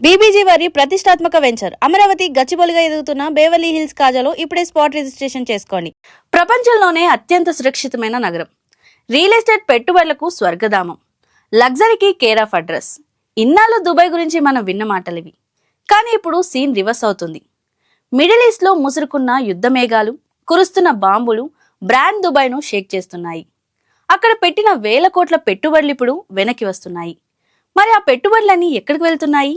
BBG వారి ప్రతిష్టాత్మక venture Amaravati గచ్చిబౌలిగా ఎదుగుతున్న బేవర్లీ హిల్స్ కాజాలో ఇప్పుడే స్పాట్ రిజిస్ట్రేషన్ చేసుకోండి. ప్రపంచంలోనే అత్యంత సురక్షితమైన నగరం, రియల్ ఎస్టేట్ పెట్టుబడులకు స్వర్గధామం, లగ్జరీకి కేర్ ఆఫ్ అడ్రస్. ఇన్నాళ్ళు దుబాయ్ గురించి మనం విన్న మాటలివి. కానీ ఇప్పుడు సీన్ రివర్స్ అవుతుంది. మిడిల్ ఈస్ట్ లో ముసురుకున్న యుద్ధ మేఘాలు, కురుస్తున్న బాంబులు బ్రాండ్ దుబాయ్ను షేక్ చేస్తున్నాయి. అక్కడ పెట్టిన వేల కోట్ల పెట్టుబడులు ఇప్పుడు వెనక్కి వస్తున్నాయి. మరి ఆ పెట్టుబడులన్నీ ఎక్కడికి వెళ్తున్నాయి?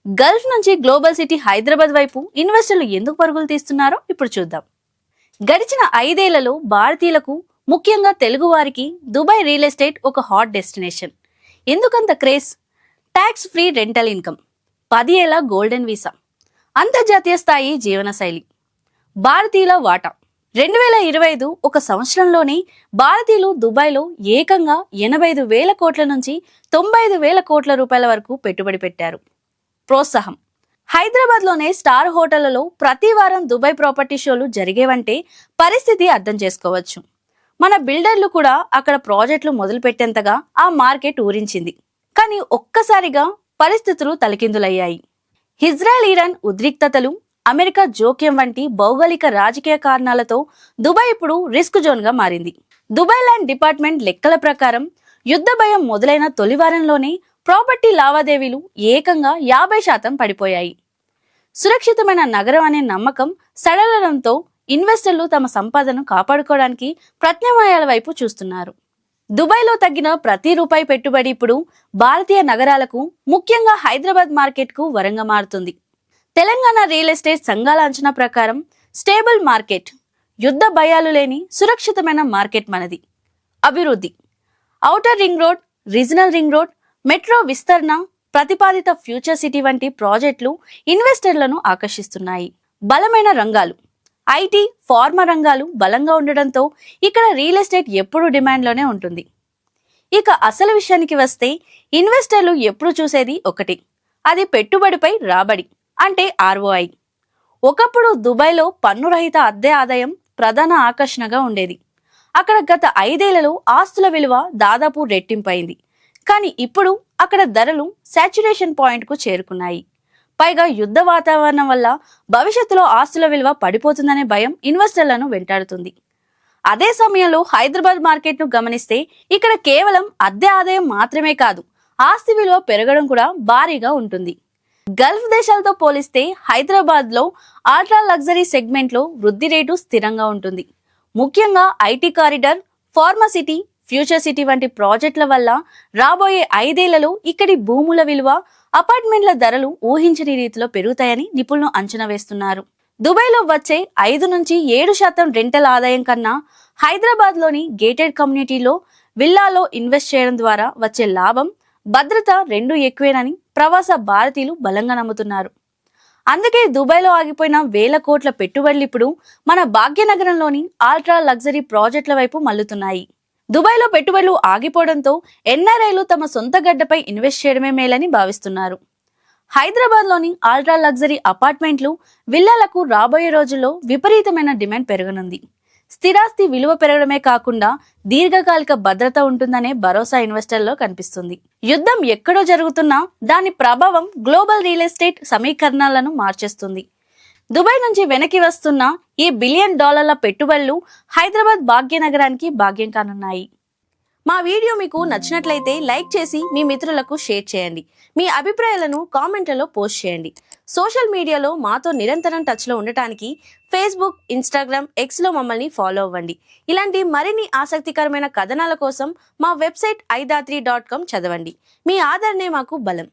గల్ఫ్ నుంచి గ్లోబల్ సిటీ హైదరాబాద్ వైపు ఇన్వెస్టర్లు ఎందుకు పరుగులు తీస్తున్నారో ఇప్పుడు చూద్దాం. గడిచిన 5 ఏళ్లలో భారతీయులకు, ముఖ్యంగా తెలుగు వారికి దుబాయ్ రియల్ ఎస్టేట్ ఒక హాట్ డెస్టినేషన్. ఎందుకంత craze? Tax free rental income, 10 ఏళ్ల గోల్డెన్ వీసా, అంతర్జాతీయ స్థాయి జీవనశైలి, భారతీయుల వాటా. 2025 ఒక సంవత్సరంలోనే భారతీయులు దుబాయ్లో ఏకంగా 85,000 కోట్ల నుంచి 95,000 కోట్ల రూపాయల వరకు పెట్టుబడి పెట్టారు. ప్రోత్సాహం. హైదరాబాద్లోనే స్టార్ హోటళ్లలో ప్రతి వారం దుబాయ్ ప్రాపర్టీ షోలు జరిగేవంటే పరిస్థితి అర్థం చేసుకోవచ్చు. మన బిల్డర్లు కూడా అక్కడ ప్రాజెక్టులు మొదలు పెట్టేంతగా ఆ మార్కెట్ ఊరించింది. కానీ ఒక్కసారిగా పరిస్థితులు తలకిందులయ్యాయి. ఇజ్రాయెల్ ఇరాన్ ఉద్రిక్తతలు, అమెరికా జోక్యం వంటి భౌగోళిక రాజకీయ కారణాలతో దుబాయ్ ఇప్పుడు రిస్క్ జోన్ గా మారింది. దుబాయ్ ల్యాండ్ డిపార్ట్మెంట్ లెక్కల ప్రకారం యుద్ధ భయం మొదలైన తొలి వారంలోనే ప్రాపర్టీ లావాదేవీలు ఏకంగా 50% పడిపోయాయి. సురక్షితమైన నగరం అనే నమ్మకం సడలడంతో ఇన్వెస్టర్లు తమ సంపదను కాపాడుకోవడానికి ప్రత్యామ్నాయాల వైపు చూస్తున్నారు. దుబాయ్లో తగ్గిన ప్రతి రూపాయి పెట్టుబడి ఇప్పుడు భారతీయ నగరాలకు, ముఖ్యంగా హైదరాబాద్ మార్కెట్కు వరంగా మారుతుంది. తెలంగాణ రియల్ ఎస్టేట్ సంఘాల అంచనా ప్రకారం స్టేబుల్ మార్కెట్, యుద్ధ భయాలు లేని సురక్షితమైన మార్కెట్ మనది. అభివృద్ధి. Outer ring road, regional ring road, metro విస్తరణ, ప్రతిపాదిత ఫ్యూచర్ సిటీ వంటి ప్రాజెక్టులు ఇన్వెస్టర్లను ఆకర్షిస్తున్నాయి. బలమైన రంగాలు. ఐటీ, ఫార్మా రంగాలు బలంగా ఉండడంతో ఇక్కడ రియల్ ఎస్టేట్ ఎప్పుడూ డిమాండ్లోనే ఉంటుంది. ఇక అసలు విషయానికి వస్తే ఇన్వెస్టర్లు ఎప్పుడు చూసేది ఒకటి, అది పెట్టుబడిపై రాబడి, అంటే ROI. ఒకప్పుడు దుబాయ్లో పన్నురహిత అద్దె ఆదాయం ప్రధాన ఆకర్షణగా ఉండేది. అక్కడ గత 5 ఏళ్లలో ఆస్తుల విలువ దాదాపు రెట్టింపైంది. కానీ ఇప్పుడు అక్కడ ధరలు సాచ్యురేషన్ పాయింట్ కు చేరుకున్నాయి. పైగా యుద్ధ వాతావరణం వల్ల భవిష్యత్తులో ఆస్తుల విలువ పడిపోతుందనే భయం ఇన్వెస్టర్లను వెంటాడుతుంది. అదే సమయంలో హైదరాబాద్ మార్కెట్ ను గమనిస్తే ఇక్కడ కేవలం అద్దె ఆదాయం మాత్రమే కాదు, ఆస్తి విలువ పెరగడం కూడా భారీగా ఉంటుంది. గల్ఫ్ దేశాలతో పోలిస్తే హైదరాబాద్ లో అల్ట్రా లగ్జరీ సెగ్మెంట్ లో వృద్ధి రేటు స్థిరంగా ఉంటుంది. ముఖ్యంగా IT corridor, pharma city, future city వంటి ప్రాజెక్టుల వల్ల రాబోయే 5 ఏళ్లలో ఇక్కడి భూముల విలువ, అపార్ట్మెంట్ల ధరలు ఊహించని రీతిలో పెరుగుతాయని నిపుణులు అంచనా వేస్తున్నారు. దుబాయ్లో వచ్చే 5 నుంచి 7% రెంటల్ ఆదాయం కన్నా హైదరాబాద్లోని గేటెడ్ కమ్యూనిటీలో విల్లాలో ఇన్వెస్ట్ చేయడం ద్వారా వచ్చే లాభం, భద్రత రెండూ ఎక్కువేనని ప్రవాస భారతీయులు బలంగా నమ్ముతున్నారు. అందుకే దుబాయ్లో ఆగిపోయిన వేల కోట్ల పెట్టుబడులు ఇప్పుడు మన భాగ్యనగరంలోని అల్ట్రా లగ్జరీ ప్రాజెక్టుల వైపు మళ్లుతున్నాయి. దుబాయ్లో పెట్టుబడులు ఆగిపోవడంతో ఎన్ఆర్ఐలు తమ సొంత గడ్డపై ఇన్వెస్ట్ చేయడమే మేలని భావిస్తున్నారు. హైదరాబాద్లోని అల్ట్రా లగ్జరీ అపార్ట్మెంట్లు, విల్లాలకు రాబోయే రోజుల్లో విపరీతమైన డిమాండ్ పెరగనుంది. స్థిరాస్తి విలువ పెరగడమే కాకుండా దీర్ఘకాలిక భద్రత ఉంటుందనే భరోసా ఇన్వెస్టర్లో కనిపిస్తుంది. యుద్ధం ఎక్కడో జరుగుతున్నా దాని ప్రభావం గ్లోబల్ రియల్ ఎస్టేట్ సమీకరణాలను మార్చేస్తుంది. దుబాయ్ నుంచి వెనక్కి వస్తున్న ఈ $1 బిలియన్ పెట్టుబడులు హైదరాబాద్ భాగ్యనగరానికి భాగ్యం కానున్నాయి. మా వీడియో మీకు నచ్చినట్లయితే లైక్ చేసి మీ మిత్రులకు షేర్ చేయండి. మీ అభిప్రాయాలను కామెంట్లలో పోస్ట్ చేయండి. సోషల్ మీడియాలో మాతో నిరంతరం టచ్లో ఉండటానికి ఫేస్బుక్, ఇన్స్టాగ్రామ్, Xలో మమ్మల్ని ఫాలో అవ్వండి. ఇలాంటి మరిన్ని ఆసక్తికరమైన కథనాల కోసం మా వెబ్సైట్ aidatri.com చదవండి. మీ ఆదరణే మాకు బలం.